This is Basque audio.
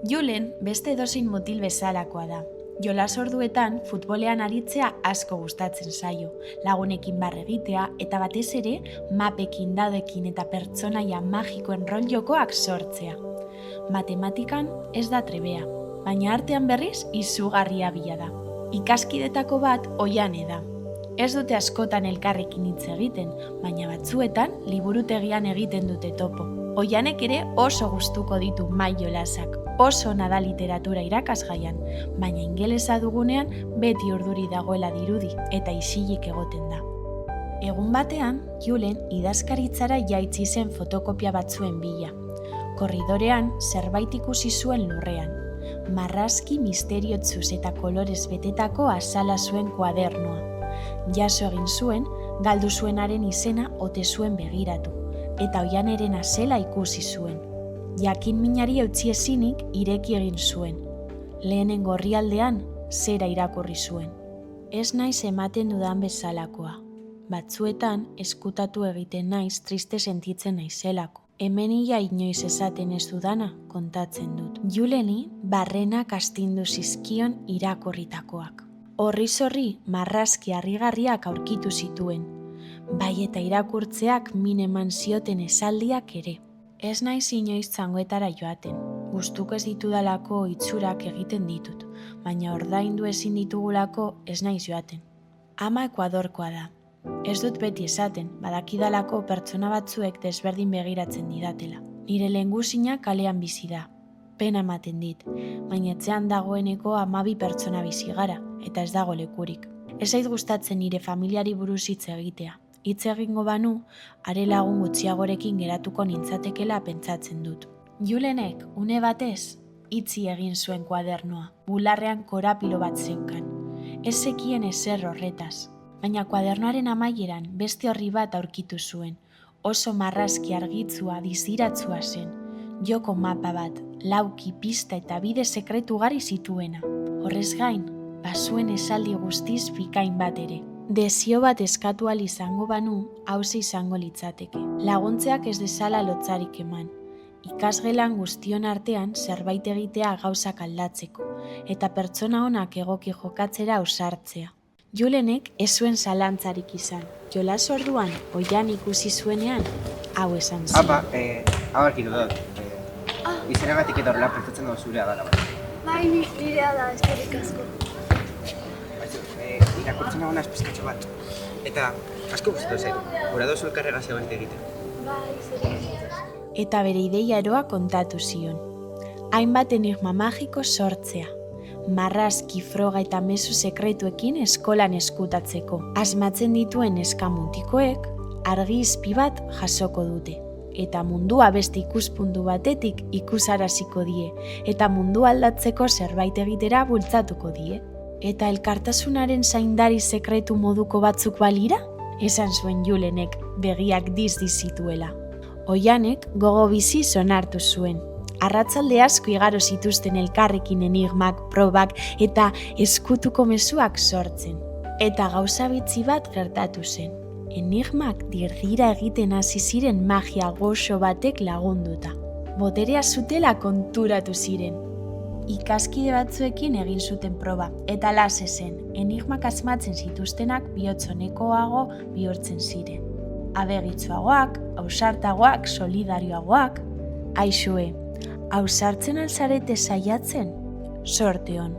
Julen beste edozein mutil bezalakoa da. Jolas orduetan futbolean aritzea asko gustatzen zaio, lagunekin barre egitea eta batez ere mapekin, dadekin eta pertsonaia magikoen rol jokoak sortzea. Matematikan ez da trebea, baina artean berriz izugarria bila da. Ikaskidetako bat Oiane da. Ez dute askotan elkarrekin hitz egiten, baina batzuetan liburutegian egiten dute topo. Oianek ere oso gustuko ditu mai jolasak, oso ona da literatura irakasgaian, baina ingelesa dugunean beti urduri dagoela dirudi eta isilik egoten da. Egun batean, Julen idazkaritzara jaitsi zen fotokopia batzuen bila. Korridorean zerbait ikusi zuen lurrean. Marrazki misteriotsuz eta kolorez betetako azala zuen kuadernoa. Jaso egin zuen, galdu zuenaren izena ote zuen begiratu, eta Oianeren zela ikusi zuen. Jakin minari eutsi ezinik ireki egin zuen. Lehenengo orrialdean zera irakurri zuen. Ez naiz ematen dudan bezalakoa. Batzuetan eskutatu egiten naiz triste sentitzen naizelako. Hemen ia inoiz esaten ez dudana kontatzen dut. Juleni barrenak astindu zizkion irakurritakoak. Horri marrazki harrigarriak aurkitu zituen. Bai eta irakurtzeak min eman zioten esaldiak ere. Ez naiz inoiz zangoetara joaten. Gustuko ez ditudalako itxurak egiten ditut, baina ordaindu ezin ditugulako ez naiz joaten. Ama Ekuadorkoa da. Ez dut beti esaten, badakidalako pertsona batzuek desberdin begiratzen didatela. Nire lehengusina kalean bizi da. Pena ematen dit, baina etxean dagoeneko 12 pertsona bizi gara, eta ez dago lekurik. Ez zait gustatzen nire familiari buruz hitz egitea. Hitz egingo banu, are lagun gutxiagorekin geratuko nintzatekela pentsatzen dut. Julenek, une batez, itzi egin zuen kuadernoa, bularrean korapilo bat zeukan. Ez zekien ezer horretaz, baina kuadernoaren amaieran beste horri bat aurkitu zuen. Oso marrazki argitzua, diziratzua zen. Joko mapa bat, lauki, pista eta bide sekretu gari zituena. Horrez gain, bazuen esaldi guztiz bikain bat ere. Desio bat eskatu ahal izango banu, hauze izango litzateke. Laguntzeak ez dezala lotzarik eman. Ikasgelan guztion artean zerbait egitea gauzak aldatzeko, eta pertsona onak egoki jokatzera ausartzea. Julenek ez zuen zalantzarik izan. Jolas orduan, Oian ikusi zuenean, hau esan zen. Apa, hau arkitu dut. Izenagatik eta horrela prestatzen dugu zurea dara bat. Bai, nirea da, eskerrik asko. Irakurtzen hau pizkatxo bat. Eta asko gustatu zaitu, gura dozu elkarrega zegoen egiten. Bai, zer. Eta bere ideia eroa kontatu zion. Hainbat enigma magiko sortzea. Marrazki, froga eta mezu sekretuekin eskolan eskutatzeko. Asmatzen dituen eskamutikoek argi izpi bat jasoko dute. Eta mundua beste ikuspuntu batetik ikusaraziko die. Eta mundua aldatzeko zerbait egitera bultzatuko die. Eta elkartasunaren zaindari sekretu moduko batzuk balira? Esan zuen Julenek begiak diz-diz zituela. Oianek gogo bizi onartu zuen. Arratsalde asko igaro zituzten elkarrekin enigmak, probak eta eskutuko mezuak sortzen. Eta gauza bitxi bat gertatu zen. Enigmak dirdira egiten hasi ziren magia goxo batek lagunduta. Boterea zutela konturatu ziren. Ikaskide batzuekin egin zuten proba, eta lase zen, enigmak asmatzen zituztenak bihotzonekoago bihurtzen ziren. Abegitsuagoak, ausartagoak, solidarioagoak. Aixue, ausartzen alzarete saiatzen? Sorte on.